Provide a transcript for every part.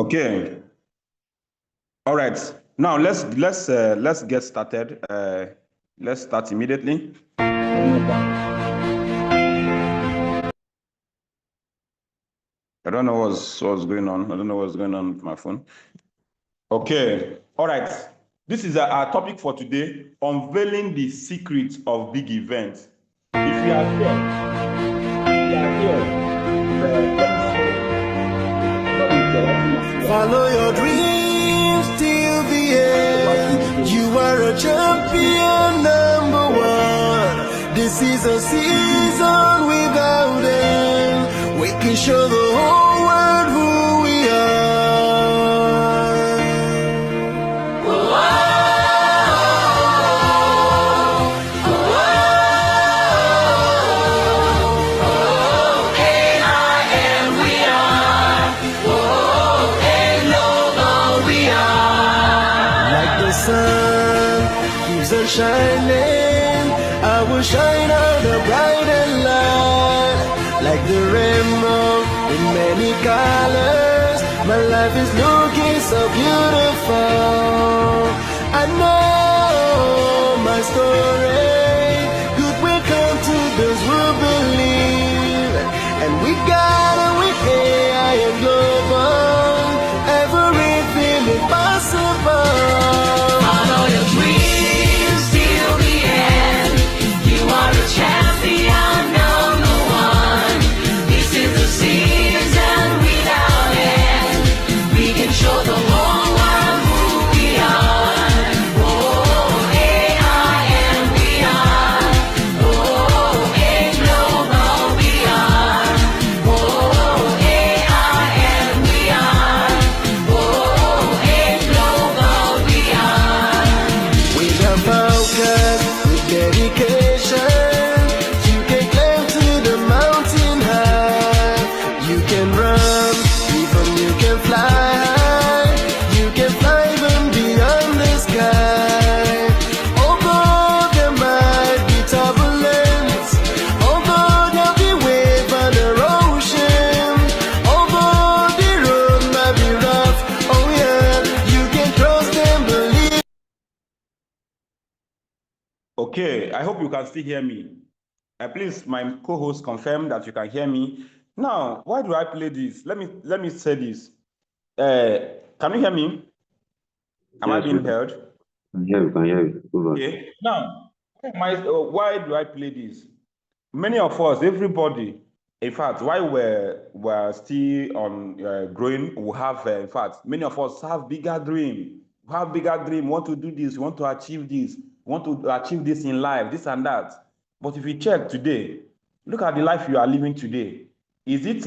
Okay. All right. Now let's get started. Let's start immediately. I don't know what's going on. I don't know what's going on with my phone. Okay. All right. This is our topic for today: unveiling the secrets of big events. If you are here, follow your dreams till the end. You are a champion, #1. This is a season without end. We can show the whole world who we are. Sun keeps on shining, I will shine out a bright and light, like the rainbow in many colors. My life is looking so beautiful. I know my story, good will come to those who believe, and we gotta win AI and global, everything is possible. Okay, I hope you can still hear me. Please, my co-host, confirm that you can hear me. Now, why do I play this? Let me say this. Can you hear me? Am I being heard? Can hear you. Okay. Now, why do I play this? Many of us, everybody, in fact, while we're still on growing, we have, in fact, many of us have bigger dream. We have bigger dream. Want to do this? Want to achieve this? Want to achieve this in life? This and that. But if you check today, look at the life you are living today. Is it?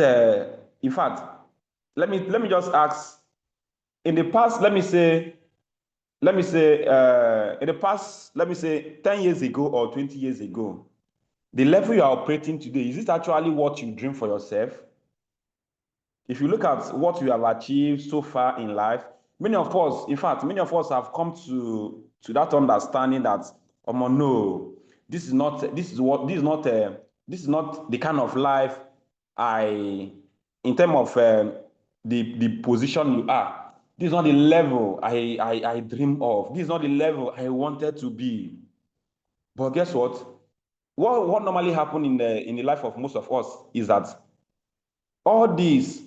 In fact, let me just ask. In the past, let me say, in the past, let me say, 10 years ago or 20 years ago, the level you are operating today, is it actually what you dream for yourself? If you look at what you have achieved so far in life, many of us, in fact, many of us have come to that understanding that, no, this is not the kind of life in terms of the position you are. This is not the level I dream of. This is not the level I wanted to be. But guess what? What normally happens in the life of most of us is that all this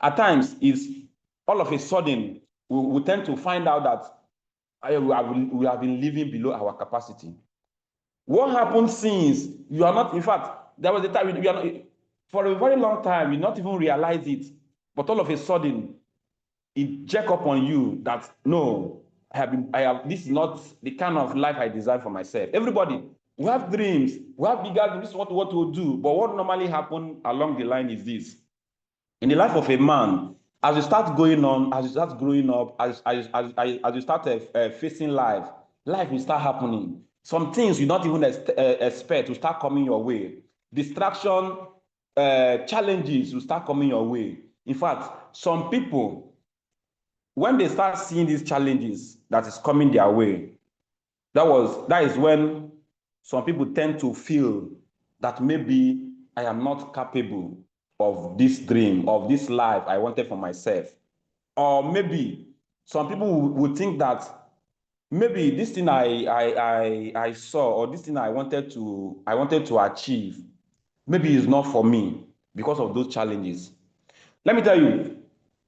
at times is all of a sudden we tend to find out that we have been living below our capacity. What happens since you are not? In fact, there was a time we are not, for a very long time, you not even realize it, but all of a sudden it jack up on you that no, this is not the kind of life I design for myself. Everybody, we have dreams, we have bigger dreams, this is what we want to do. But what normally happens along the line is this. In the life of a man, as you start going on, as you start growing up, as you start facing life will start happening. Some things you don't even expect to start coming your way. Distraction, challenges will start coming your way. In fact, some people, when they start seeing these challenges that is coming their way, that is when some people tend to feel that maybe I am not capable. of this dream, of this life I wanted for myself. Or maybe some people would think that maybe this thing I saw, or this thing I wanted to achieve, maybe it's not for me because of those challenges. Let me tell you,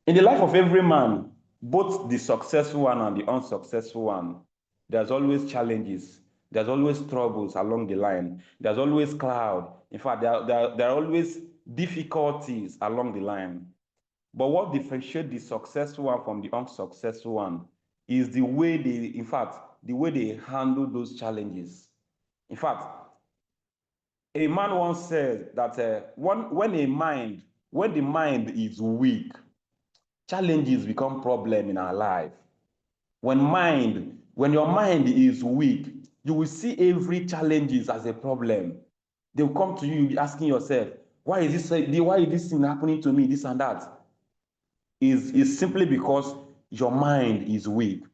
in the life of every man, both the successful one and the unsuccessful one, there's always challenges. There's always troubles along the line. There's always cloud. In fact, there are always difficulties along the line. But what differentiates the successful one from the unsuccessful one is the way they handle those challenges. In fact, a man once said that when the mind is weak, challenges become problem in our life. When your mind is weak, you will see every challenges as a problem. They will come to you, you'll be asking yourself, why is this thing happening to me, this and that? Is simply because your mind is weak.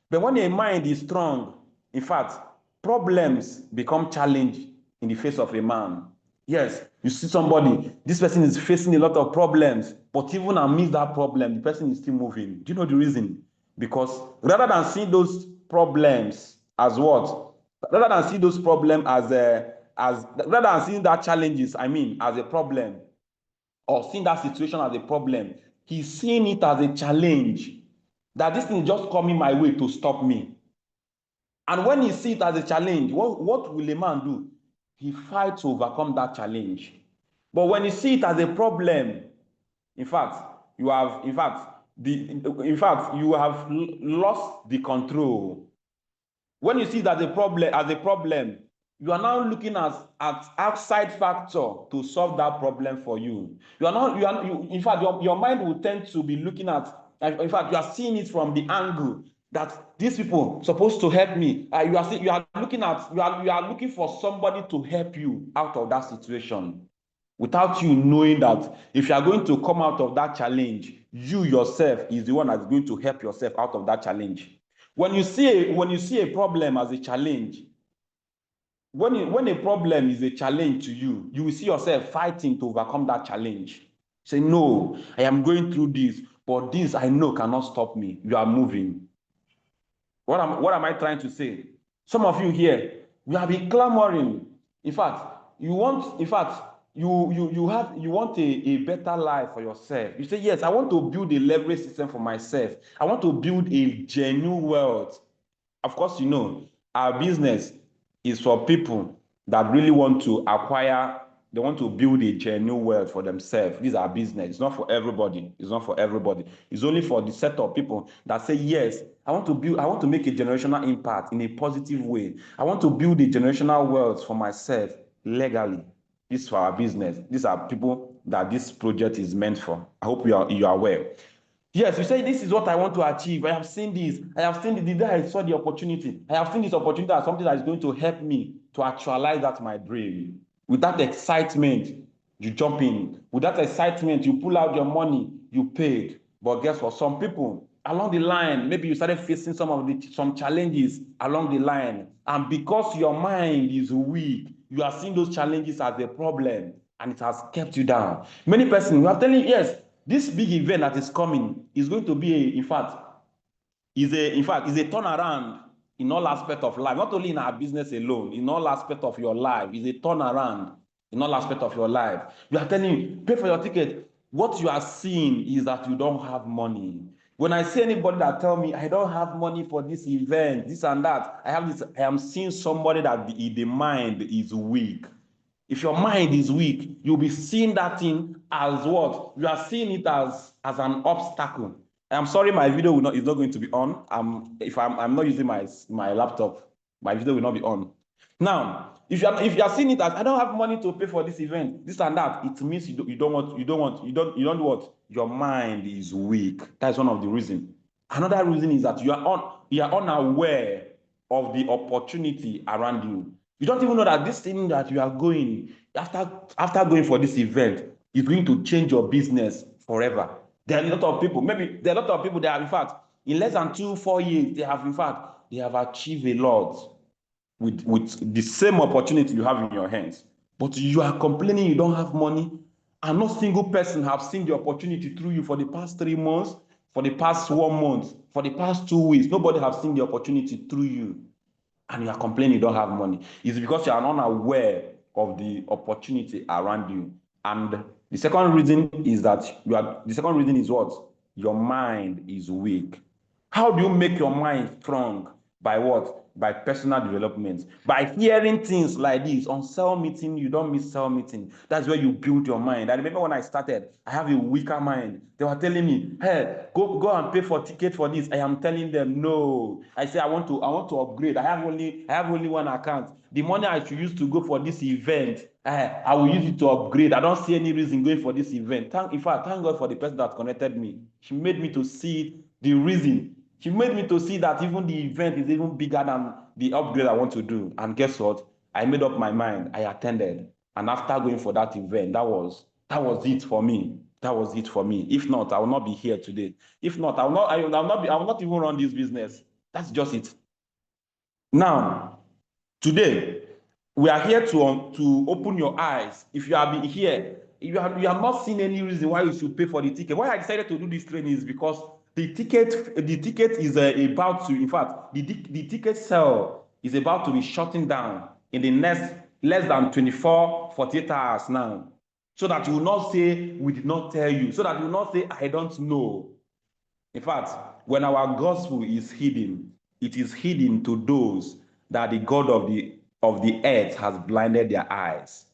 But when a mind is strong, in fact, problems become challenge in the face of a man. Yes, you see somebody, this person is facing a lot of problems, but even amidst that problem, the person is still moving. Do you know the reason? Because rather than seeing those problems as what? Rather than seeing those problems rather than seeing that challenges, as a problem, or seeing that situation as a problem, he's seeing it as a challenge, that this thing is just coming my way to stop me. And when he sees it as a challenge, what will a man do? He fights to overcome that challenge. But when you see it as a problem, in fact, you have lost the control. When you see it as a problem, you are now looking at outside factor to solve that problem for you. In fact, your mind will tend to be looking at, in fact, you are seeing it from the angle that these people supposed to help me. You are looking for somebody to help you out of that situation, without you knowing that if you are going to come out of that challenge, you yourself is the one that's going to help yourself out of that challenge. When you see a problem as a challenge, when a problem is a challenge to you, you will see yourself fighting to overcome that challenge. Say, no, I am going through this, but this I know cannot stop me. You are moving. What am I trying to say? Some of you here, you have been clamoring. In fact, you want a better life for yourself. You say, yes, I want to build a leverage system for myself. I want to build a genuine wealth. Of course, our business is for people that really want to acquire, they want to build a genuine wealth for themselves. These are business. It's not for everybody. It's not for everybody. It's only for the set of people that say, yes, I want to make a generational impact in a positive way. I want to build a generational wealth for myself legally. This is for our business. These are people that this project is meant for. I hope you are aware. Yes, you say, this is what I want to achieve. I have seen this. I have seen the day I saw the opportunity. I have seen this opportunity as something that is going to help me to actualize that my dream. With that excitement, you jump in. With that excitement, you pull out your money, you paid. But guess what? Some people along the line, maybe you started facing some challenges along the line. And because your mind is weak, you are seeing those challenges as a problem, and it has kept you down. Many persons, we are telling you, yes, this big event that is coming is going to be, is a turnaround in all aspects of life, not only in our business alone, in all aspects of your life. Is a turnaround in all aspects of your life. We are telling you, pay for your ticket. What you are seeing is that you don't have money. When I see anybody that tell me, I don't have money for this event, this and that, I am seeing somebody that the mind is weak. If your mind is weak, you'll be seeing that thing as what? You are seeing it as an obstacle. I'm sorry, my video is not going to be on. I'm not using my laptop, my video will not be on. Now, if you are seeing it as, I don't have money to pay for this event, this and that, it means you don't what? Your mind is weak. That's one of the reasons. Another reason is that you are unaware of the opportunity around you. You don't even know that this thing that you are going, after going for this event, is going to change your business forever. There are a lot of people, that have, in fact, in less than 2-4 years, they have achieved a lot with the same opportunity you have in your hands. But you are complaining you don't have money, And no single person have seen the opportunity through you for the past 3 months, for the past 1 month, for the past 2 weeks. Nobody have seen the opportunity through you. And you are complaining you don't have money. It's because you are not aware of the opportunity around you. And the second reason is that the second reason is what? Your mind is weak. How do you make your mind strong? By what? By personal development. By hearing things like this. On cell meeting, you don't miss cell meeting. That's where you build your mind. I remember when I started, I have a weaker mind. They were telling me, hey, go and pay for ticket for this. I am telling them no. I say I want to upgrade. I have only one account. The money I should use to go for this event, I will use it to upgrade. I don't see any reason going for this event. In fact, thank God for the person that connected me. She made me to see the reason. She made me to see that even the event is even bigger than the upgrade I want to do. And guess what? I made up my mind. I attended. And after going for that event, that was it for me. That was it for me. If not, I will not be here today. If not, I will not even run this business. That's just it. Now, today, we are here to open your eyes. If you have been here, you have not seen any reason why you should pay for the ticket. Why I decided to do this training is because the ticket is about to, in fact, the ticket sale is about to be shutting down in the next less than 48 hours now. So that you will not say, we did not tell you. So that you will not say, I don't know. In fact, when our gospel is hidden, it is hidden to those that the God of the earth has blinded their eyes.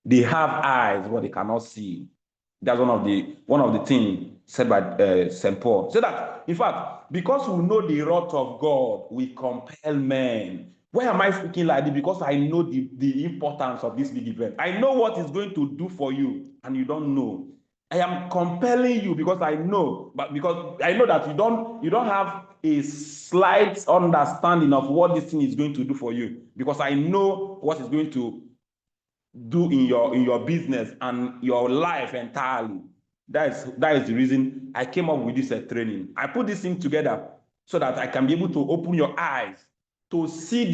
They have eyes, but they cannot see. That's one of the things said by St. Paul. So that, in fact, because we know the wrath of God, we compel men. Why am I speaking like this? Because I know the importance of this big event. I know what it's going to do for you, and you don't know. I am compelling you because I know, but because I know that you don't have a slight understanding of what this thing is going to do for you. Because I know what it's going to do in your business and your life entirely. That is the reason I came up with this training. I put this thing together so that I can be able to open your eyes to see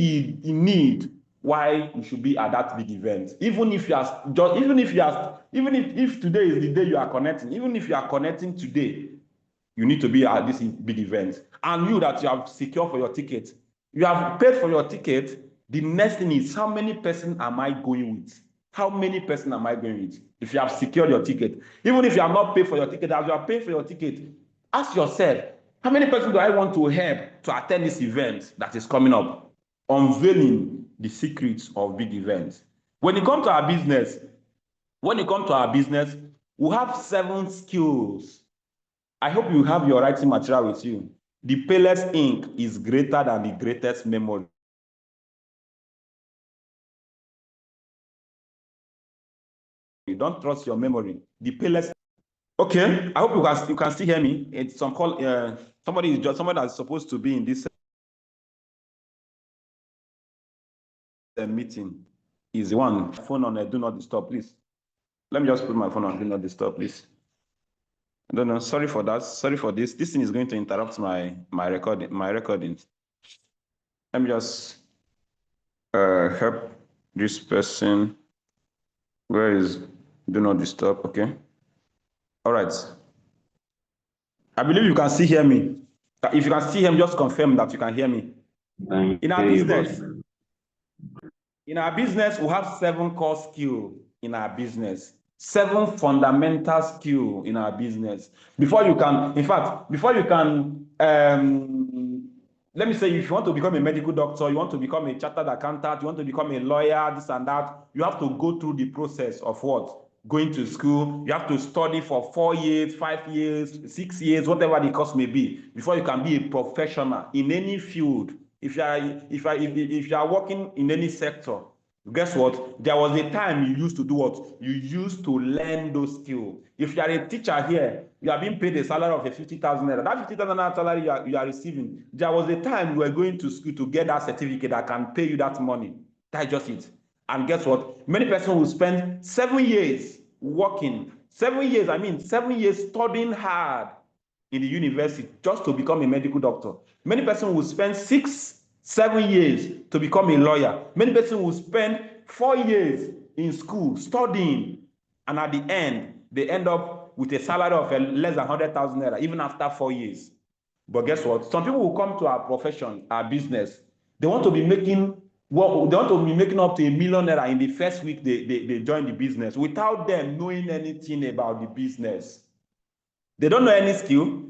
the need why you should be at that big event. Even if today is the day you are connecting, even if you are connecting today, you need to be at this big event. And you that you have secured for your ticket, you have paid for your ticket. The next thing is, how many persons am I going with? How many persons am I going with? If you have secured your ticket, even if you have not paid for your ticket, as you are paying for your ticket, ask yourself, how many persons do I want to help to attend this event that is coming up? Unveiling the secrets of big events. When it comes to our business, we have 7 skills. I hope you have your writing material with you. The palest ink is greater than the greatest memory. You don't trust your memory. The palest. Okay, I hope you can still hear me. It's some call. Somebody that's supposed to be in this meeting is the one. Phone on do not disturb, please. Let me just put my phone on do not disturb, please. I don't know. Sorry for that. Sorry for this. This thing is going to interrupt my recordings. Let me just help this person. Where is do not disturb? Okay. All right. I believe you can still hear me. If you can still hear me, just confirm that you can hear me. In our business, we have 7 core skills in our business. 7 fundamental skills in our business. Before you can, let me say, if you want to become a medical doctor, you want to become a chartered accountant, you want to become a lawyer, this and that, you have to go through the process of what? Going to school. You have to study for 4 years, 5 years, 6 years, whatever the cost may be, before you can be a professional in any field. If you are working in any sector, guess what? There was a time you used to do what? You used to learn those skills. If you are a teacher here, you are being paid a salary of 50,000 naira. That 50,000 naira salary you are receiving, there was a time you were going to school to get that certificate that can pay you that money. That's just it. And guess what? Many persons will spend 7 years working. 7 years, 7 years studying hard in the university just to become a medical doctor. Many persons will spend 6, 7 years to become a lawyer. Many persons will spend 4 years in school studying, and at the end, they end up with a salary of less than 100,000 naira, even after 4 years. But guess what? Some people will come to our profession, our business. They want to be making they want to be making up to $1 million in the first week they join the business without them knowing anything about the business. They don't know any skill,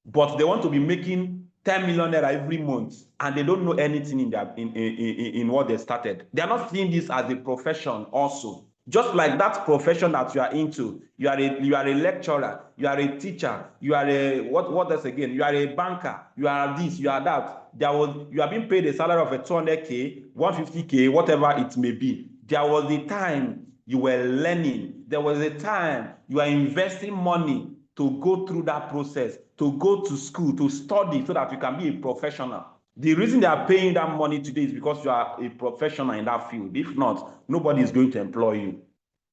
but they want to be making 10 million naira every month, and they don't know anything in what they started. They are not seeing this as a profession also. Just like that profession that you are into, you are a lecturer, you are a teacher, you are a what else again? You are a banker, you are this, you are that. You are being paid a salary of a 200K, 150K, whatever it may be. There was a time you were learning. There was a time you are investing money to go through that process, to go to school, to study so that you can be a professional. The reason they are paying that money today is because you are a professional in that field. If not, nobody is going to employ you.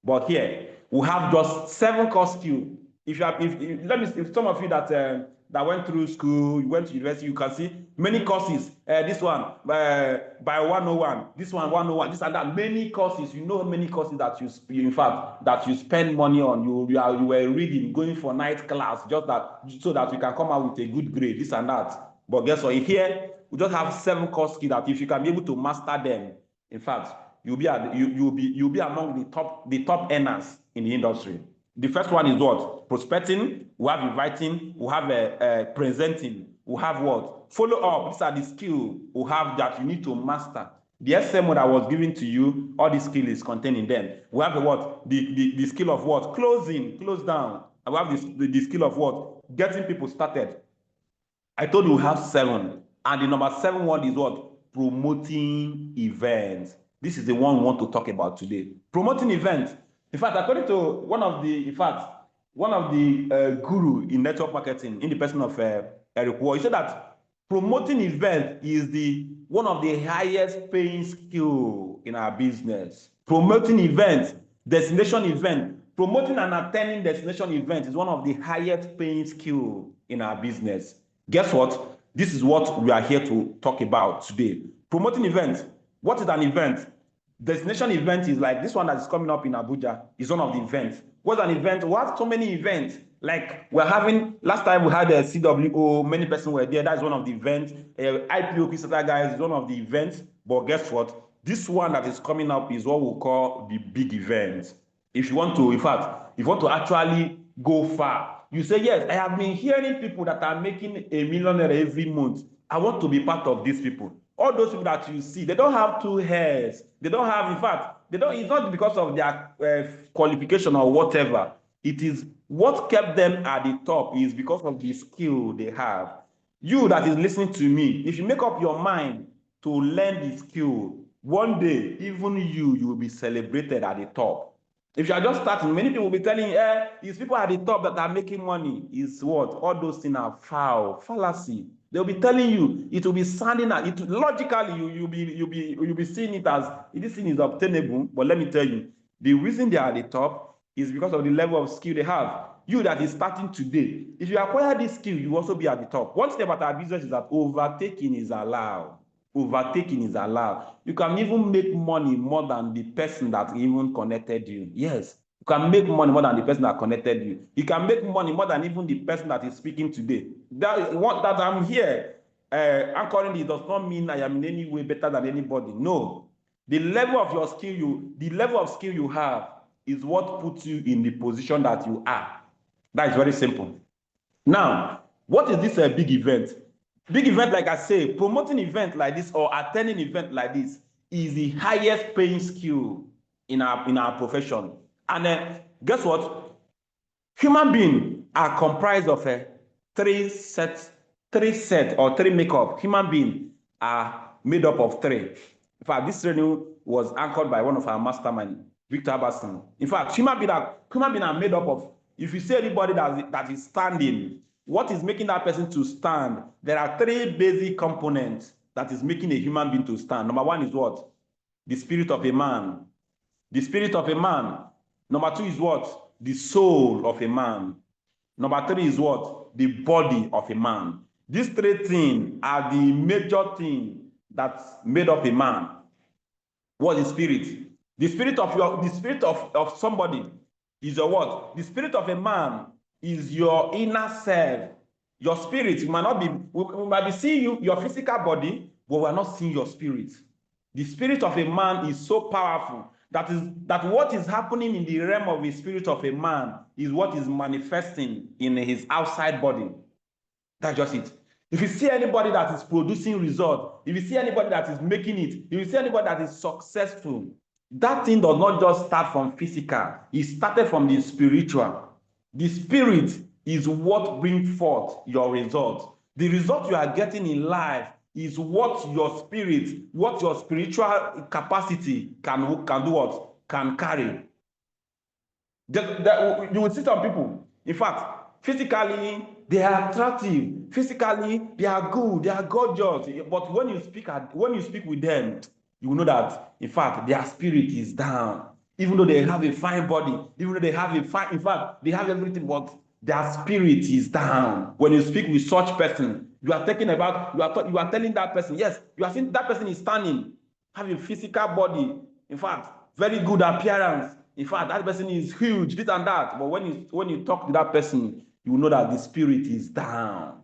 But here, we have just 7 core skills. If some of you that went through school, you went to university, you can see many courses. This one by 101, this one 101, this and that. Many courses. You know many courses that you spend money on. You were reading, going for night class, just that so that you can come out with a good grade. This and that. But guess what? Here we just have 7 core skills that if you can be able to master them, in fact, you'll be among the top earners in the industry. The first one is what? Prospecting. We have inviting. We have presenting. We have what? Follow up. These are the skills we have that you need to master. The SMO that was given to you, all the skill is contained in them. We have the what? The skill of what? Closing, close down. And we have the skill of what? Getting people started. I told you we have 7. And the number 7 one is what? Promoting events. This is the one we want to talk about today. Promoting events. In fact, according to one of the guru in network marketing, in the person of Eric Ward, he said that promoting events is one of the highest paying skill in our business. Promoting events, destination event, promoting and attending destination events is one of the highest paying skill in our business. Guess what? This is what we are here to talk about today. Promoting events. What is an event? Destination event is like this one that is coming up in Abuja. Is one of the events. What's an event? We have so many events. Like we're having, last time we had a CWO, many persons were there. That's one of the events. IPO Kickstarter guys is one of the events. But guess what? This one that is coming up is what we call the big event. If you want to, in fact, if you want to actually go far, you say, yes, I have been hearing people that are making $1 million every month. I want to be part of these people. All those people that you see, they don't have 2 hairs. They don't have, in fact, it's not because of their qualification or whatever. It is what kept them at the top is because of the skill they have. You that is listening to me, if you make up your mind to learn the skill, one day, even you will be celebrated at the top. If you are just starting, many people will be telling you, it's people at the top that are making money. Is what? All those things are fallacy. They'll be telling you, it will be sounding at it logically, you'll be seeing it as this thing is obtainable. But let me tell you, the reason they are at the top is because of the level of skill they have. You that is starting today, if you acquire this skill, you also be at the top. One thing about our business is that overtaking is allowed. Overtaking is allowed. You can even make money more than the person that even connected you. Yes, you can make money more than the person that connected you. You can make money more than even the person that is speaking today. That I'm here anchoring this does not mean I am in any way better than anybody. No, the level of your skill you have is what puts you in the position that you are. That is very simple. Now, what is this big event? Big event, like I say, promoting event like this or attending event like this is the highest paying skill in our profession. And guess what? Human beings are comprised of 3 makeup. Human beings are made up of 3. In fact, this training was anchored by one of our mastermind, Victor Aberson. In fact, human beings are made up of, if you see anybody that is standing, what is making that person to stand? There are 3 basic components that is making a human being to stand. Number 1 is what? The spirit of a man. The spirit of a man. Number 2 is what? The soul of a man. Number 3 is what? The body of a man. These 3 things are the major things that made up a man. What is spirit? The spirit of somebody is your what? The spirit of a man is your inner self. Your spirit might not be, we might be seeing you, your physical body, but we're not seeing your spirit. The spirit of a man is so powerful that what is happening in the realm of the spirit of a man is what is manifesting in his outside body. That's just it. If you see anybody that is producing results, if you see anybody that is making it, if you see anybody that is successful, that thing does not just start from physical. It started from the spiritual. The spirit is what brings forth your result. The result you are getting in life is what your spirit, what your spiritual capacity can do what? Can carry. You will see some people, in fact, physically, they are attractive. Physically, they are good, they are gorgeous. But when you speak with them, you will know that, in fact, their spirit is down. Even though they have a fine body, even though they have a fine, in fact, they have everything, but their spirit is down. When you speak with such person, you are talking about, you are telling that person, yes, you are seeing that person is standing, have a physical body, in fact, very good appearance. In fact, that person is huge, this and that. But when you talk to that person, you know that the spirit is down.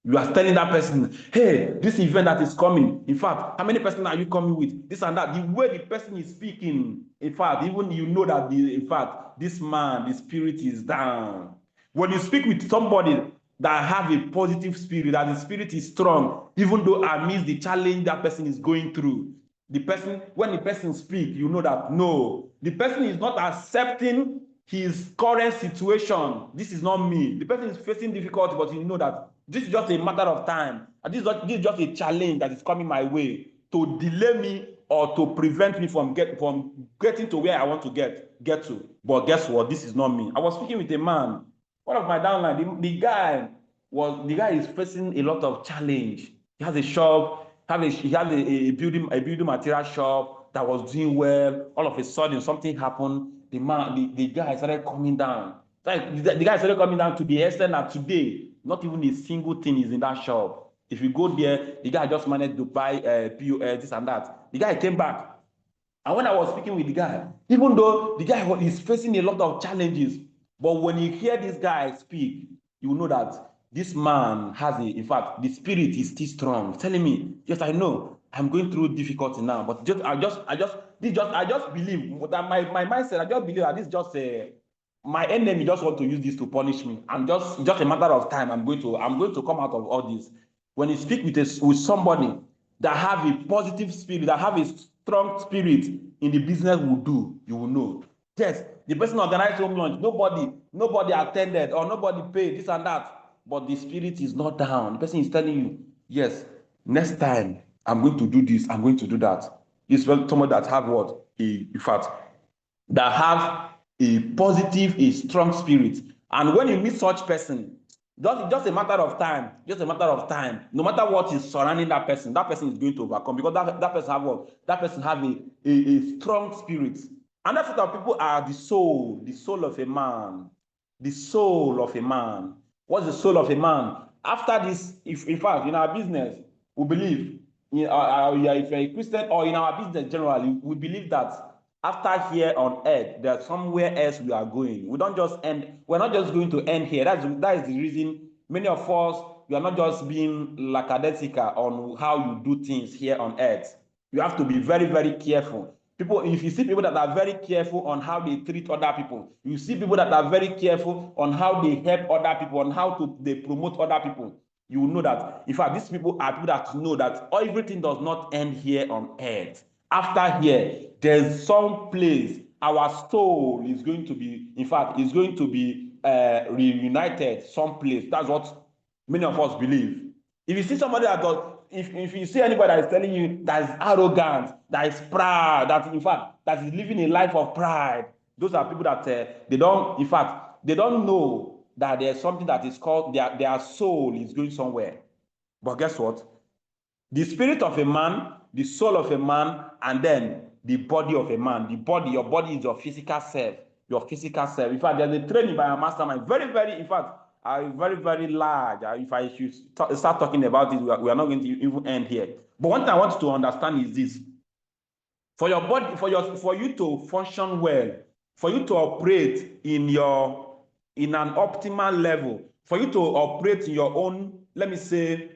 You are telling that person, hey, this event that is coming, in fact, how many persons are you coming with? This and that. The way the person is speaking, in fact, even you know that, in fact, this man, the spirit is down. When you speak with somebody that have a positive spirit, that the spirit is strong, even though amidst the challenge that person is going through, when the person speaks, you know that no, the person is not accepting his current situation. This is not me. The person is facing difficulty, but you know that this is just a matter of time. And this is just a challenge that is coming my way to delay me or to prevent me from getting to where I want to get to. But guess what? This is not me. I was speaking with a man, one of my downline. The guy is facing a lot of challenge. He has a shop. He had a building material shop that was doing well. All of a sudden, something happened. The guy started coming down. The guy started coming down to the extent that today, not even a single thing is in that shop. If you go there, the guy just managed to buy POS, this and that. The guy came back. And when I was speaking with the guy, even though the guy is facing a lot of challenges, but when you hear this guy speak, you know that this man in fact, the spirit is still strong. Telling me, yes, I know I'm going through difficulty now, but I just believe that my mindset, I just believe that this just my enemy just want to use this to punish me. And just a matter of time, I'm going to come out of all this. When you speak with somebody that have a positive spirit, that have a strong spirit in the business we do, you will know. Yes, the person organized home lunch, nobody attended or nobody paid, this and that. But the spirit is not down. The person is telling you, yes, next time I'm going to do this, I'm going to do that. It's someone that have what? In fact, that have a positive, a strong spirit. And when you meet such person, just a matter of time, no matter what is surrounding that person is going to overcome, because that person have what? That person have a strong spirit. And that sort of people are the soul of a man. The soul of a man. What's the soul of a man? After this, in fact, in our business, we believe, if you're a Christian or in our business generally, we believe that after here on earth, there's somewhere else we are going. We're not just going to end here. That is the reason many of us, we are not just being lackadaisical on how you do things here on earth. You have to be very, very careful. If you see people that are very careful on how they treat other people, you see people that are very careful on how they help other people, on how they promote other people, you will know that, in fact, these people are people that know that everything does not end here on earth. After here, there's some place our soul is going to be, in fact, is going to be reunited someplace. That's what many of us believe. If you see somebody that does, if you see anybody that is telling you that is arrogant, that is proud, that in fact that is living a life of pride, those are people that they don't know that there's something that is called their soul is going somewhere. But guess what? The spirit of a man, the soul of a man, and then the body of a man. Your body is your physical self. Your physical self. In fact, there's a training by a mastermind. Very, very, in fact, very, very large. If I should start talking about it, we are not going to even end here. But one thing I want you to understand is this: for your body, for you to function well, for you to operate in an optimal level, for you to operate in your own, let me say,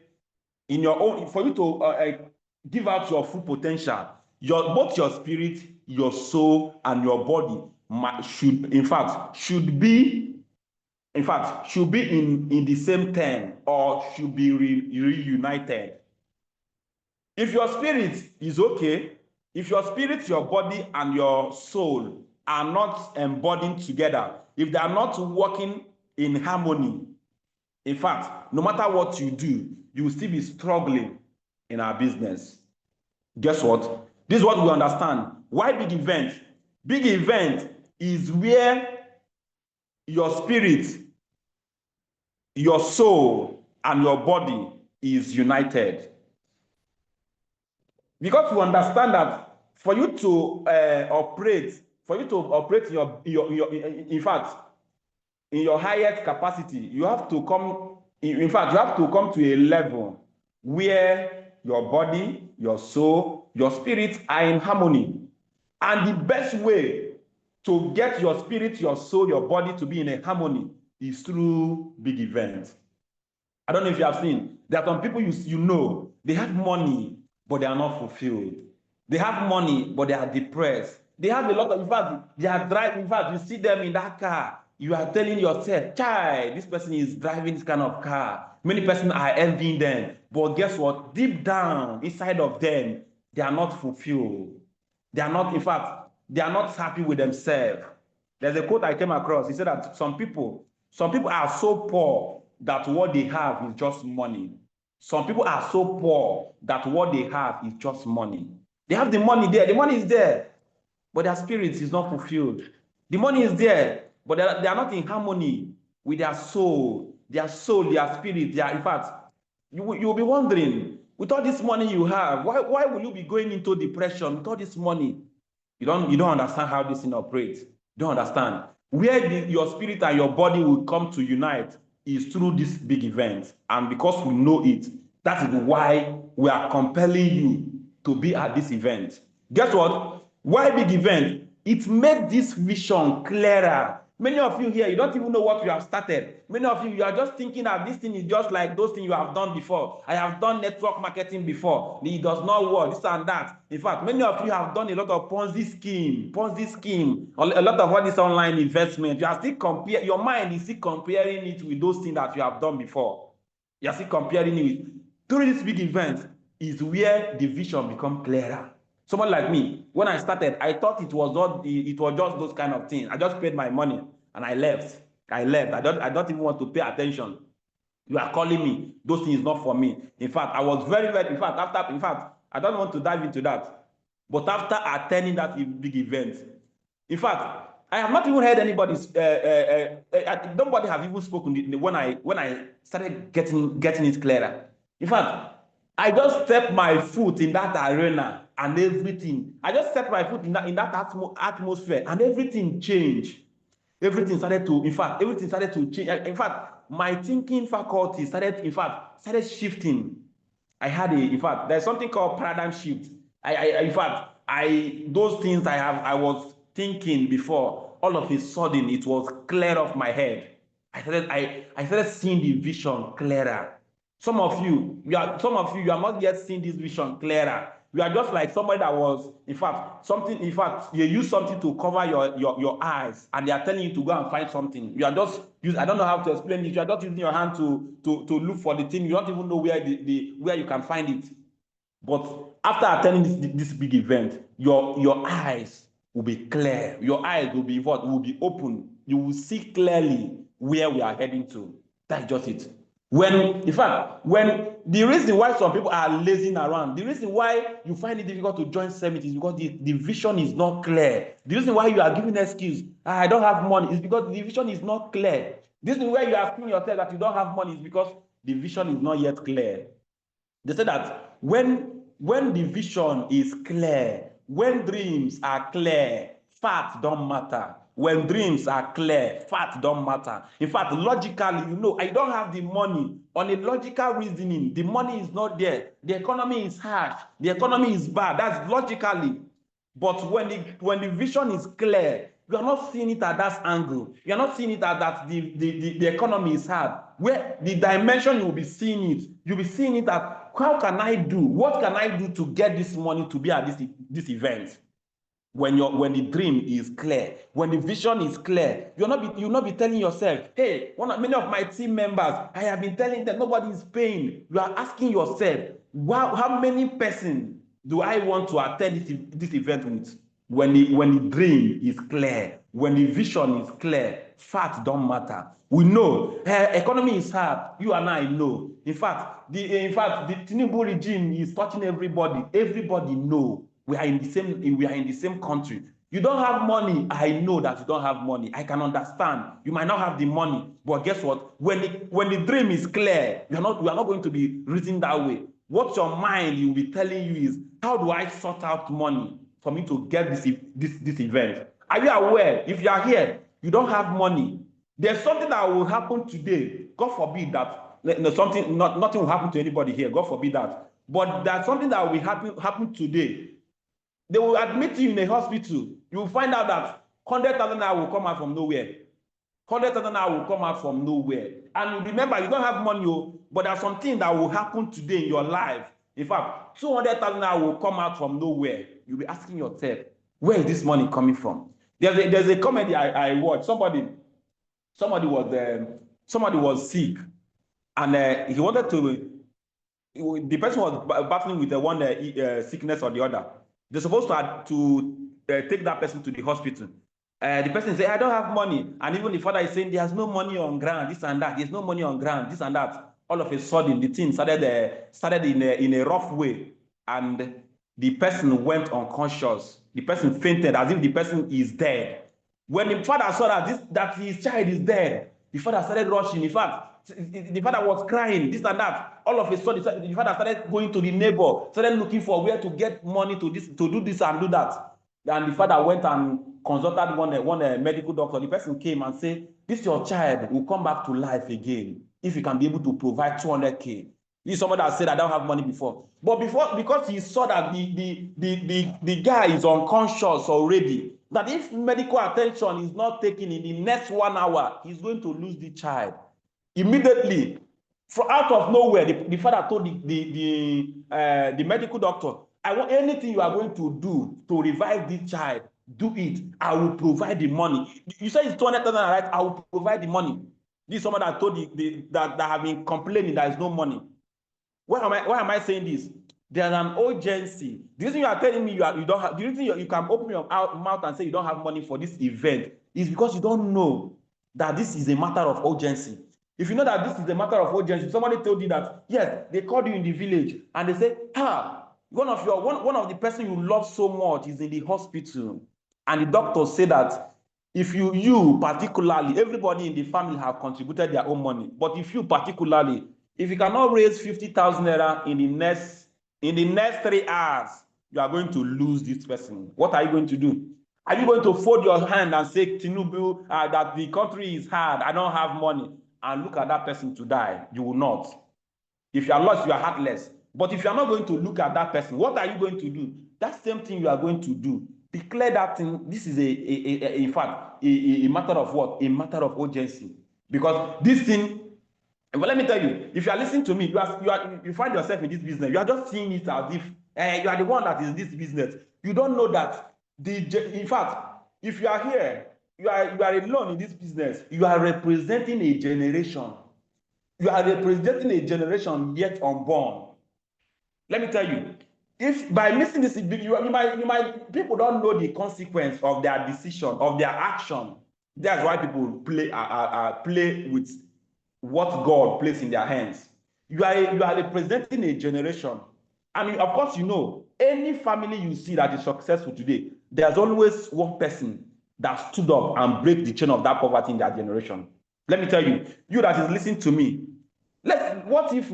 in your own, for you to give out your full potential, both your spirit, your soul, and your body should be in the same term, or should be reunited. If your spirit is okay, if your spirit, your body, and your soul are not embodied together, if they are not working in harmony, in fact, no matter what you do, you will still be struggling in our business. Guess what? This is what we understand. Why big event? Big event is where your spirit, your soul, and your body is united. Because we understand that for you to operate in fact, in your highest capacity, you have to come to a level where your body, your soul, your spirit are in harmony. And the best way to get your spirit, your soul, your body to be in a harmony is through big events. I don't know if you have seen, there are some people you know, they have money, but they are not fulfilled. They have money, but they are depressed. They have a lot of, in fact, they are driving, in fact, you see them in that car, you are telling yourself, child, this person is driving this kind of car. Many persons are envying them, but guess what? Deep down, inside of them, they are not fulfilled. They are not, in fact, they are not happy with themselves. There's a quote I came across. He said that some people are so poor that what they have is just money. Some people are so poor that what they have is just money. They have the money there. The money is there, but their spirit is not fulfilled. The money is there, but they are not in harmony with their soul, their spirit. In fact, you will be wondering, with all this money you have, why will you be going into depression with all this money? You don't understand how this thing operates. You don't understand. Where your spirit and your body will come to unite is through this big event. And because we know it, that is why we are compelling you to be at this event. Guess what? Why big event? It made this vision clearer. Many of you here, you don't even know what you have started. Many of you are just thinking that this thing is just like those things you have done before. I have done network marketing before. It does not work, this and that. In fact, many of you have done a lot of Ponzi scheme, a lot of all this online investment. You are still your mind is still comparing it with those things that you have done before. You are still comparing it with. Through this big event is where the vision becomes clearer. Someone like me, when I started, I thought it was just those kind of things. I just paid my money and I left. I don't even want to pay attention. You are calling me. Those things not for me. In fact, I was very, in fact, I don't want to dive into that. But after attending that big event, in fact, I have not even heard nobody have even spoken when I started getting it clearer. In fact, I just stepped my foot in that arena and everything. I just stepped my foot in that atmosphere and everything changed. Everything started to change. In fact, my thinking faculty started shifting. There's something called paradigm shift. Those things I was thinking before, all of a sudden it was clear off my head. I started seeing the vision clearer. Some of you are not yet seeing this vision clearer. You are just like somebody that was, you use something to cover your eyes, and they are telling you to go and find something. You are just I don't know how to explain it. You are just using your hand to look for the thing. You don't even know where where you can find it. But after attending this big event, your eyes will be clear. Your eyes will be open. You will see clearly where we are heading to. That's just it. When the reason why some people are lazing around, the reason why you find it difficult to join summit is because the vision is not clear. The reason why you are giving excuse, I don't have money, is because the vision is not clear. This is where you are asking yourself that you don't have money is because the vision is not yet clear. They say that when the vision is clear, when dreams are clear, facts don't matter. When dreams are clear, facts don't matter. In fact, logically, I don't have the money. On a logical reasoning, the money is not there. The economy is harsh. The economy is bad. That's logically. But when the vision is clear, You are not seeing it at that angle. You are not seeing it at that the economy is hard. Where the dimension you will be seeing it, you'll be seeing it at how can I do? What can I do to get this money to be at this event? When the dream is clear, when the vision is clear, you'll not be telling yourself, hey, many of my team members, I have been telling them nobody is paying. You are asking yourself, wow, how many persons do I want to attend this event with? When the dream is clear, when the vision is clear, facts don't matter. We know economy is hard. You and I know. In fact, the Tinubu regime is touching everybody. Everybody know. We are in the same country. You don't have money. I know that you don't have money. I can understand. You might not have the money, but guess what? When the dream is clear, you are not going to be reasoning that way. What your mind will be telling you is, how do I sort out money for me to get this event? Are you aware? If you are here, you don't have money. There's something that will happen today. God forbid that nothing will happen to anybody here. God forbid that. But there's something that will happen today. They will admit you in a hospital. You will find out that 100,000 naira will come out from nowhere. 100,000 naira will come out from nowhere. And remember, you don't have money, but there's something that will happen today in your life. In fact, 200,000 naira will come out from nowhere. You'll be asking yourself, where is this money coming from? There's a comedy I watched. Somebody was sick, and he wanted to. The person was battling with one sickness or the other. They're supposed to take that person to the hospital. The person said, I don't have money. And even the father is saying, there's no money on ground, this and that. There's no money on ground, this and that. All of a sudden, the thing started in a rough way. And the person went unconscious. The person fainted as if the person is dead. When the father saw that his child is dead, the father started rushing. In fact, the father was crying, this and that. All of a sudden, the father started going to the neighbor, started looking for where to get money to do this and do that. And the father went and consulted one medical doctor. The person came and said, this your child will come back to life again if you can be able to provide 200K. This is somebody that said, I don't have money before. But because he saw that the guy is unconscious already, that if medical attention is not taken in the next 1 hour, he's going to lose the child. Immediately, out of nowhere, the father told the medical doctor, I want anything you are going to do to revive this child, do it. I will provide the money. You say it's 200,000, right? I will provide the money. This is someone that told that have been complaining there is no money. Why am I saying this? There's an urgency. The reason you are telling me you don't have, the reason you can open your mouth and say you don't have money for this event is because you don't know that this is a matter of urgency. If you know that this is a matter of urgency, somebody told you that, yes, they called you in the village and they say, one of the person you love so much is in the hospital. And the doctor said that if you particularly, everybody in the family have contributed their own money, but if you particularly, if you cannot raise 50,000 naira in the next 3 hours, you are going to lose this person. What are you going to do? Are you going to fold your hand and say, Tinubu, that the country is hard, I don't have money, and look at that person to die? You will not. If you are lost, you are heartless. But if you are not going to look at that person, what are you going to do? That same thing you are going to do. Declare that thing. This is in fact a matter of what? A matter of urgency. Because this thing, but let me tell you, if you are listening to me, you find yourself in this business, you are just seeing it as if you are the one that is in this business. You don't know that in fact, if you are here, you are alone in this business, you are representing a generation. You are representing a generation yet unborn. Let me tell you, if by missing this, people don't know the consequence of their decision, of their action. That's why people play with what God placed in their hands. You are representing a generation. And of course, you know, any family you see that is successful today, there's always one person that stood up and break the chain of that poverty in their generation. Let me tell you, you that is listening to me, what if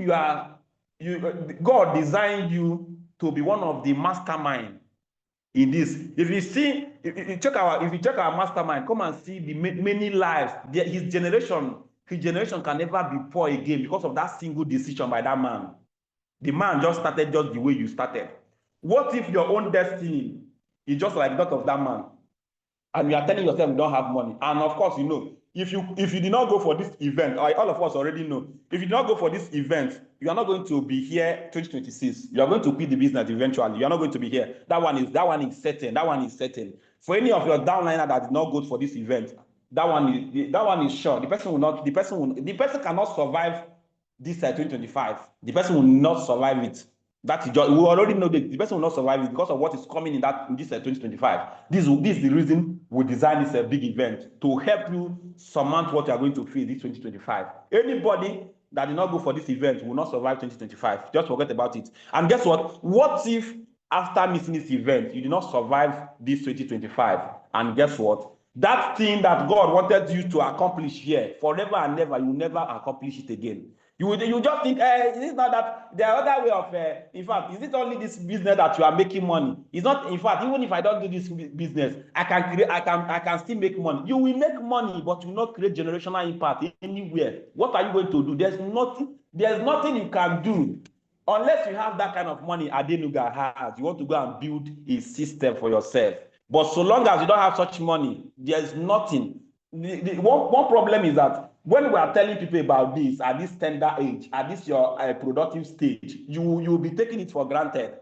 God designed you to be one of the mastermind in this? If you check our mastermind, come and see the many lives. His generation can never be poor again because of that single decision by that man. The man just started just the way you started. What if your own destiny is just like that of that man? and you are telling yourself you don't have money. And of course, you know, if you did not go for this event, all of us already know, if you did not go for this event, you are not going to be here 2026. You are going to quit the business eventually. You are not going to be here. That one is certain. That one is certain. For any of your downliner that did not go for this event, that one is sure. The person cannot survive this 2025. The person will not survive it. That is just, we already know that the person will not survive it because of what is coming in this 2025. This is the reason we designed this big event, to help you surmount what you are going to face this 2025. Anybody that did not go for this event will not survive 2025. Just forget about it. And guess what? What if after missing this event, you did not survive this 2025? And guess what? That thing that God wanted you to accomplish here, forever and ever, you will never accomplish it again. You just think, is it not that there are other way of, in fact, is it only this business that you are making money? It's not, in fact, even if I don't do this business, I can still make money. You will make money, but you will not create generational impact anywhere. What are you going to do? There's nothing you can do unless you have that kind of money Adenuga has. You want to go and build a system for yourself. But so long as you don't have such money, there's nothing. One problem is that when we are telling people about this at this tender age, at this your productive stage, you will be taking it for granted.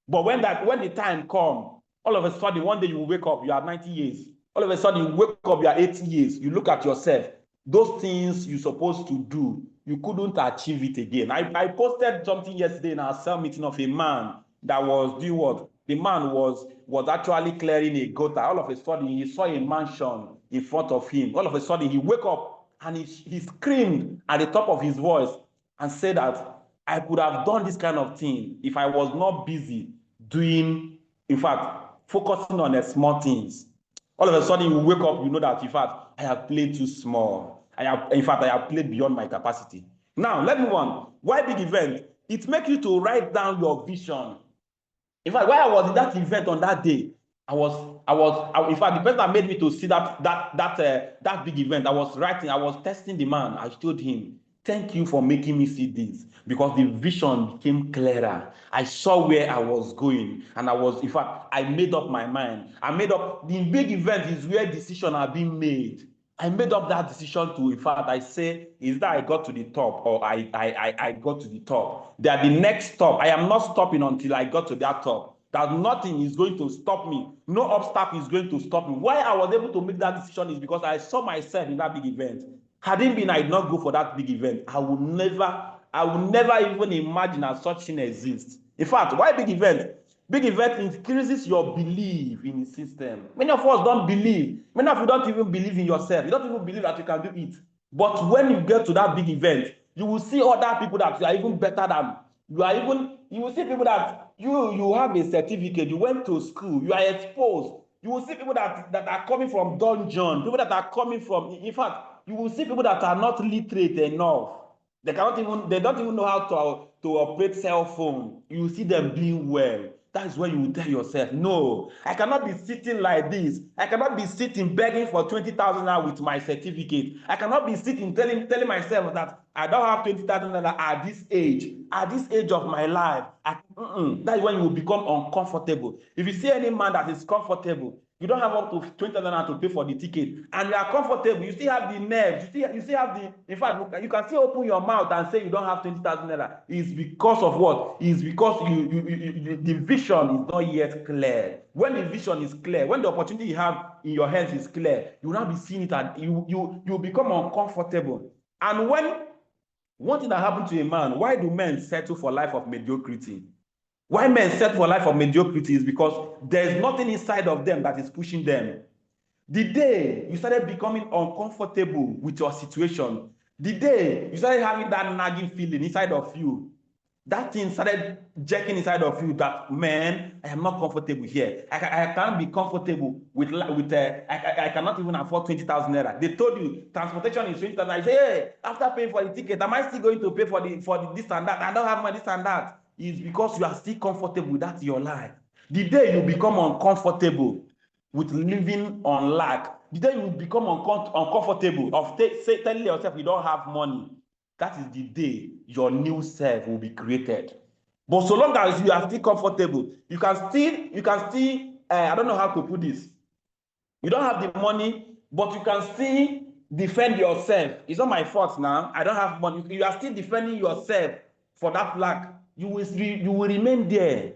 But when the time comes, all of a sudden, one day you will wake up, you are 90 years. All of a sudden, you wake up, you are 80 years. You look at yourself. Those things you're supposed to do, you couldn't achieve it again. I posted something yesterday in our cell meeting of a man that was doing what? The man was actually clearing a gutter. All of a sudden, he saw a mansion in front of him. All of a sudden, he woke up and he screamed at the top of his voice and said that I could have done this kind of thing if I was not busy doing, in fact, focusing on the small things. All of a sudden, you wake up, you know that, in fact, I have played too small. I have played beyond my capacity. Now, let's move on. Why big event? It makes you to write down your vision. In fact, while I was in that event on that day, in fact, the person that made me to see that big event, I was testing the man. I told him, thank you for making me see this, because the vision became clearer. I saw where I was going, and in fact, I made up my mind. The big event is where decisions are being made. I made up that decision to, in fact, I say, is that I got to the top, or I got to the top. That the next stop, I am not stopping until I got to that top. That nothing is going to stop me. No obstacle is going to stop me. Why I was able to make that decision is because I saw myself in that big event. Had it been I did not go for that big event, I would never even imagine that such thing exists. In fact, why big event? Big event increases your belief in the system. Many of us don't believe. Many of you don't even believe in yourself. You don't even believe that you can do it. But when you get to that big event, you will see other people that you are even better than. You will see people that you have a certificate, you went to school, you are exposed. You will see people that are coming from dungeon, people that are coming from, in fact, you will see people that are not literate enough. They don't even know how to operate cell phone. You see them doing well. That is when you will tell yourself, no, I cannot be sitting like this. I cannot be sitting begging for 20,000 naira with my certificate. I cannot be sitting telling myself that I don't have 20,000 naira at this age of my life. That is when you will become uncomfortable. If you see any man that is comfortable, you don't have up to 20,000 naira to pay for the ticket, and you are comfortable, you still have the nerves, you still have the, in fact, you can still open your mouth and say you don't have 20,000 naira. It's because of what? It's because the vision is not yet clear. When the vision is clear, when the opportunity you have in your hands is clear, you will not be seeing it, and you become uncomfortable. And when one thing that happened to a man, why do men settle for life of mediocrity? Why men settle for life of mediocrity is because there's nothing inside of them that is pushing them. The day you started becoming uncomfortable with your situation, the day you started having that nagging feeling inside of you, that thing started jerking inside of you that, man, I am not comfortable here. I can't be comfortable I cannot even afford 20,000 naira. They told you transportation is 20,000. I say, hey, after paying for the ticket, am I still going to pay for the this and that? I don't have money, this and that. It's because you are still comfortable. That's your life. The day you become uncomfortable with living on lack, the day you become uncomfortable of telling yourself you don't have money, that is the day your new self will be created. But so long as you are still comfortable, you can still I don't know how to put this. You don't have the money, but you can still defend yourself. It's not my fault now. I don't have money. You are still defending yourself for that lack. You will remain there.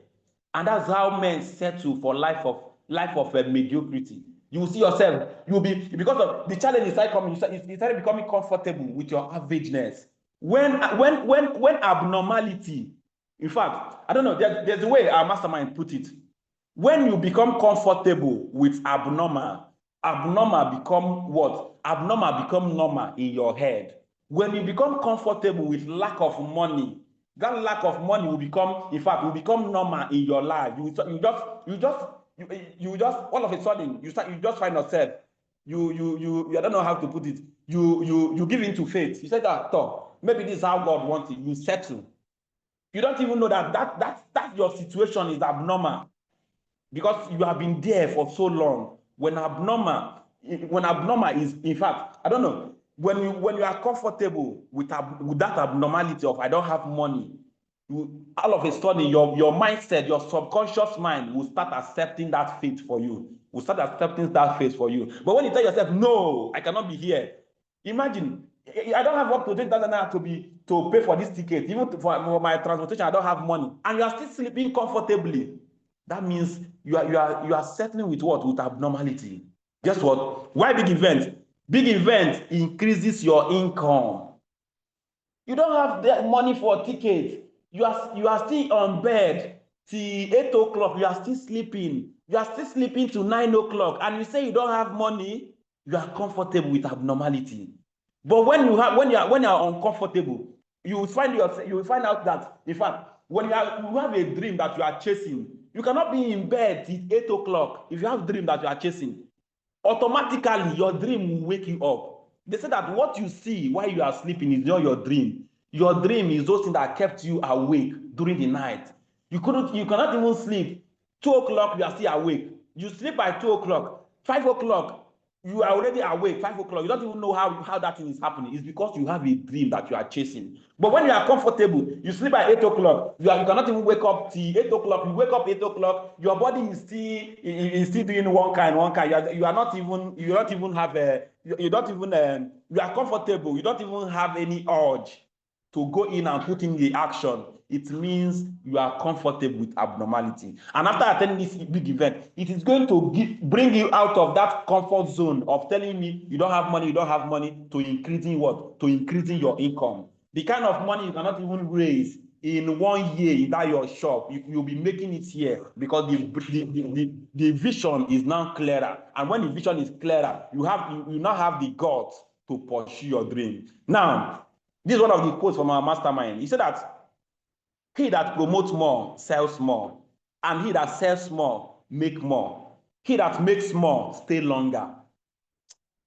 And that's how men settle for life of mediocrity. You will see yourself, you will be, because of the challenge inside coming, you started becoming comfortable with your averageness. When abnormality, in fact, I don't know, there's a way our mastermind put it. When you become comfortable with abnormal become what? Abnormal become normal in your head. When you become comfortable with lack of money, that lack of money will become, in fact, will become normal in your life. You just all of a sudden you just find yourself, I don't know how to put it. You give into faith. You say that maybe this is how God wants it. You settle. You don't even know that your situation is abnormal, because you have been there for so long. When abnormal is, in fact, I don't know, when you are comfortable with that abnormality of I don't have money, all of a sudden your mindset, your subconscious mind will start accepting that fate for you. But when you tell yourself, no, I cannot be here. Imagine, I don't have up to 20,000 naira to pay for this ticket, even for my transportation. I don't have money, and you are still sleeping comfortably. That means you are settling with what? With abnormality. Guess what? Why big event? Big event increases your income. You don't have the money for a ticket. You are still on bed till 8 o'clock. You are still sleeping. You are still sleeping till 9 o'clock, and you say you don't have money. You are comfortable with abnormality. But when you are uncomfortable, you will find out that, in fact, when you have a dream that you are chasing, you cannot be in bed till 8 o'clock. If you have a dream that you are chasing, automatically your dream will wake you up. They say that what you see while you are sleeping is not your dream. Your dream is those things that kept you awake during the night. You cannot even sleep. 2 o'clock, you are still awake. You sleep by 2 o'clock. 5 o'clock, you are already awake. 5 o'clock, you don't even know how that thing is happening. It's because you have a dream that you are chasing. But when you are comfortable, you sleep by 8 o'clock, you cannot even wake up till 8 o'clock. You wake up 8 o'clock, your body is still doing one kind. You are not even, you don't even have you are comfortable. You don't even have any urge to go in and put in the action. It means you are comfortable with abnormality. And after attending this big event, it is going to bring you out of that comfort zone of telling me you don't have money, to increasing what? To increasing your income. The kind of money you cannot even raise in 1 year in that your shop, you'll be making it here, because the vision is now clearer. And when the vision is clearer, you now have the guts to pursue your dream. Now, this is one of the quotes from our mastermind. He said that he that promotes more sells more, and he that sells more make more. He that makes more stay longer.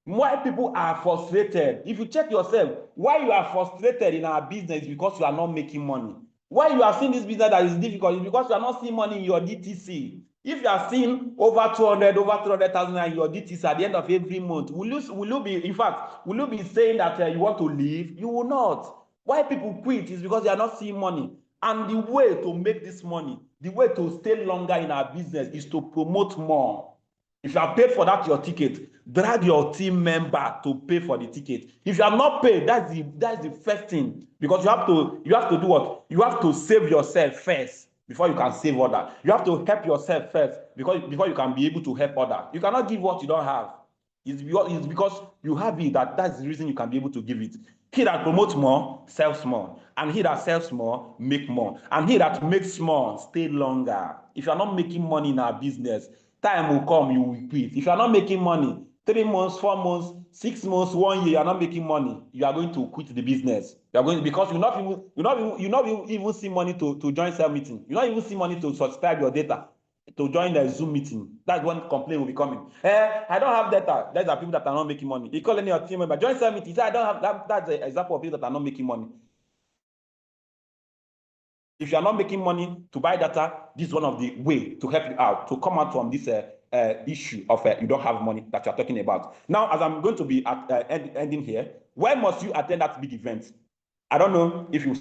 Why people are frustrated? If you check yourself, why you are frustrated in our business is because you are not making money. Why you are seeing this business that is difficult is because you are not seeing money in your DTC. If you are seeing over 300,000 in your DTC at the end of every month, will you be saying that you want to leave? You will not. Why people quit is because they are not seeing money. And the way to make this money, the way to stay longer in our business is to promote more. If you have paid for that your ticket, drag your team member to pay for the ticket. If you have not paid, that's the first thing, because you have to do what? You have to save yourself first before you can save others. You have to help yourself first before you can be able to help others. You cannot give what you don't have. It's because you have it that's the reason you can be able to give it. He that promotes more sells more, and he that sells more make more, and he that makes more stay longer. If you are not making money in our business, time will come, you will quit. If you are not making money, 3 months, 4 months, 6 months, 1 year, you are not making money, you are going to quit the business. You are going, because you not even see money to join cell meeting. You not even see money to subscribe your data, to join the Zoom meeting. That's when complaint will be coming. I don't have data. Those are people that are not making money. You call any of your team member, join cell meeting. Say, I don't have that. That's the example of people that are not making money. If you are not making money to buy data, this is one of the way to help you out, to come out from this issue of you don't have money that you are talking about. Now, as I'm going to be ending here, why must you attend that big event? I don't know if you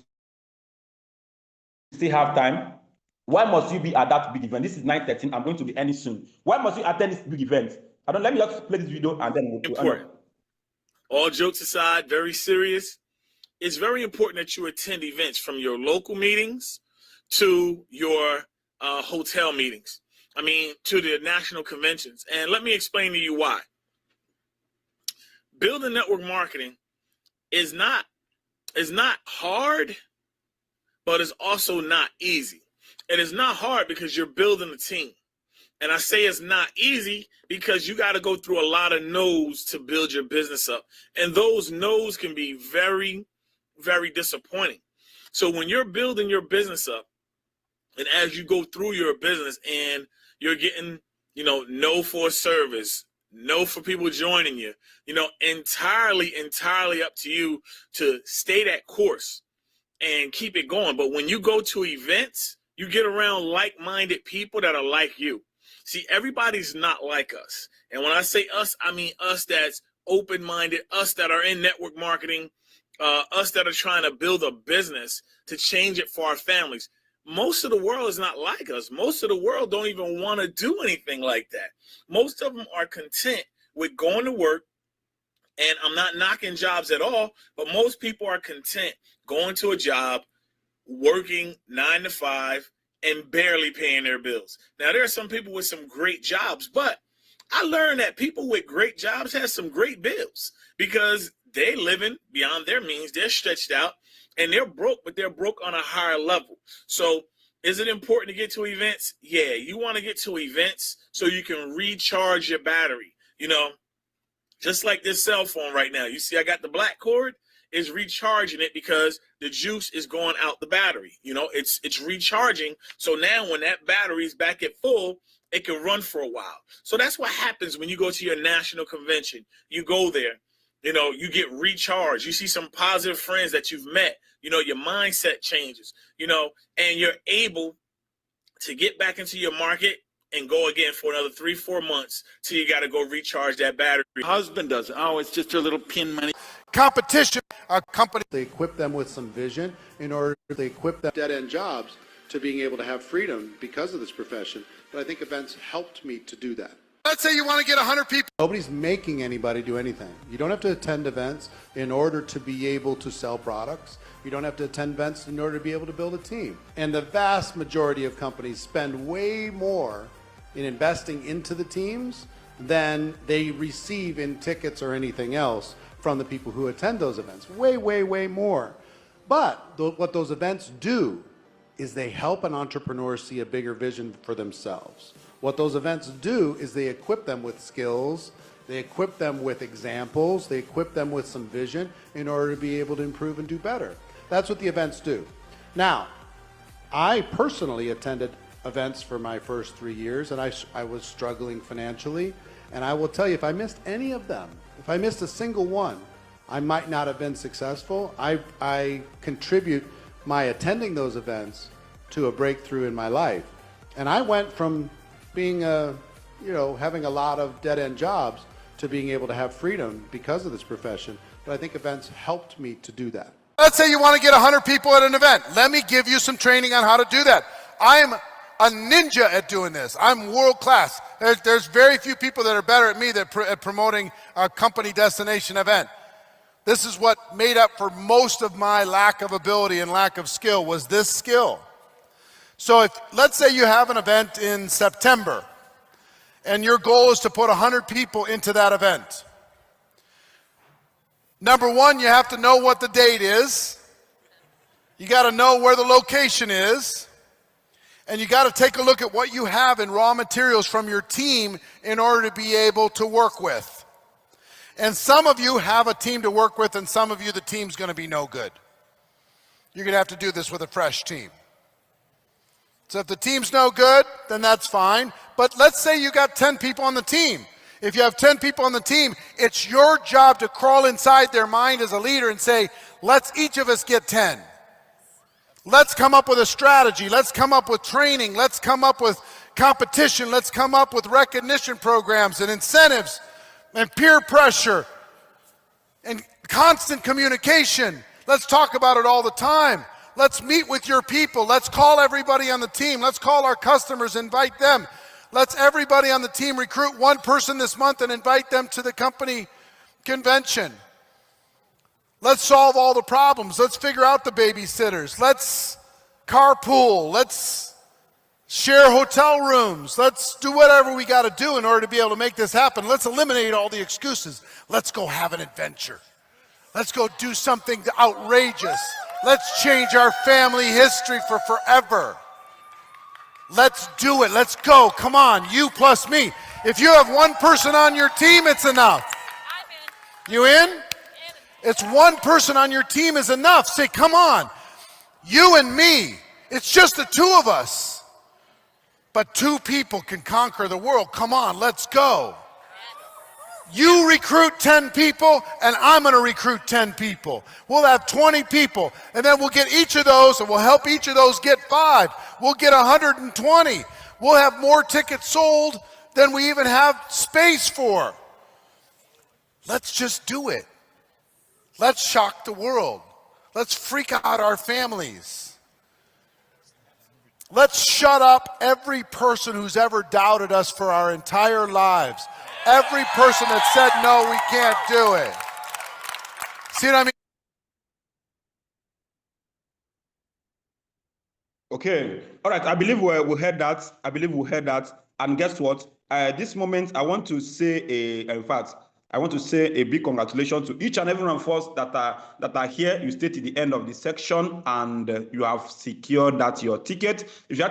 still have time. Why must you be at that big event? This is 9:13. I'm going to be ending soon. Why must you attend this big event? I don't. Let me just play this video and then we'll end up. All jokes aside, very serious. It's very important that you attend events from your local meetings to your hotel meetings. I mean, to the national conventions. And let me explain to you why. Building network marketing is not hard, but it's also not easy. It is not hard because you're building a team. And I say it's not easy because you got to go through a lot of no's to build your business up. And those no's can be very, very disappointing. So when you're building your business up, and as you go through your business and you're getting, no for a service, no for people joining you, entirely up to you to stay that course and keep it going. But when you go to events, you get around like-minded people that are like you. See, everybody's not like us. And when I say us, I mean us that's open-minded, us that are in network marketing, us that are trying to build a business to change it for our families. Most of the world is not like us. Most of the world don't even want to do anything like that. Most of them are content with going to work, and I'm not knocking jobs at all, but most people are content going to a job, working 9 to 5, and barely paying their bills. Now, there are some people with some great jobs, but I learned that people with great jobs have some great bills because they're living beyond their means. They're stretched out and they're broke, but they're broke on a higher level. So is it important to get to events? Yeah, you want to get to events so you can recharge your battery. Just like this cell phone right now. You see, I got the black cord. Is recharging it because the juice is going out the battery. It's recharging. So now when that battery is back at full, it can run for a while. So that's what happens when you go to your national convention. You go there, you get recharged. You see some positive friends that you've met. Your mindset changes, and you're able to get back into your market and go again for another 3-4 months till you got to go recharge that battery. Husband does. Oh, it's just a little pin money. Competition, a company. They equip them with some vision in order to equip them dead-end jobs to being able to have freedom because of this profession. But I think events helped me to do that. Let's say you want to get 100 people. Nobody's making anybody do anything. You don't have to attend events in order to be able to sell products. You don't have to attend events in order to be able to build a team. And the vast majority of companies spend way more in investing into the teams than they receive in tickets or anything else from the people who attend those events. Way, way, way more. But what those events do is they help an entrepreneur see a bigger vision for themselves. What those events do is they equip them with skills, they equip them with examples, they equip them with some vision in order to be able to improve and do better. That's what the events do. Now, I personally attended events for my first 3 years, and I was struggling financially. And I will tell you, if I missed any of them, if I missed a single one, I might not have been successful. I contribute my attending those events to a breakthrough in my life. And I went from being having a lot of dead-end jobs to being able to have freedom because of this profession. But I think events helped me to do that. Let's say you want to get 100 people at an event. Let me give you some training on how to do that. I'm a ninja at doing this. I'm world class. There's very few people that are better at me at promoting a company destination event. This is what made up for most of my lack of ability and lack of skill, was this skill. So let's say you have an event in September and your goal is to put 100 people into that event. Number one, you have to know what the date is. You got to know where the location is. And you got to take a look at what you have in raw materials from your team in order to be able to work with. And some of you have a team to work with, and some of you, the team's going to be no good. You're going to have to do this with a fresh team. So if the team's no good, then that's fine. But let's say you got 10 people on the team. If you have 10 people on the team, it's your job to crawl inside their mind as a leader and say, let's each of us get 10. Let's come up with a strategy. Let's come up with training. Let's come up with competition. Let's come up with recognition programs and incentives and peer pressure and constant communication. Let's talk about it all the time. Let's meet with your people. Let's call everybody on the team. Let's call our customers, invite them. Let's everybody on the team recruit one person this month and invite them to the company convention. Let's solve all the problems. Let's figure out the babysitters. Let's carpool. Let's share hotel rooms. Let's do whatever we got to do in order to be able to make this happen. Let's eliminate all the excuses. Let's go have an adventure. Let's go do something outrageous. Let's change our family history for forever. Let's do it. Let's go. Come on, you plus me. If you have one person on your team, it's enough. I'm in. You in? It's one person on your team is enough. Say, come on, you and me. It's just the two of us. But two people can conquer the world. Come on, let's go. You recruit 10 people, and I'm going to recruit 10 people. We'll have 20 people, and then we'll get each of those, and we'll help each of those get 5. We'll get 120. We'll have more tickets sold than we even have space for. Let's just do it. Let's shock the world. Let's freak out our families. Let's shut up every person who's ever doubted us for our entire lives. Every person that said, no, we can't do it. See what I mean? Okay. All right. I believe we heard that. And guess what? This moment, I want to say I want to say a big congratulations to each and every one of us that are here. You stayed to the end of the section and you have secured your ticket. If you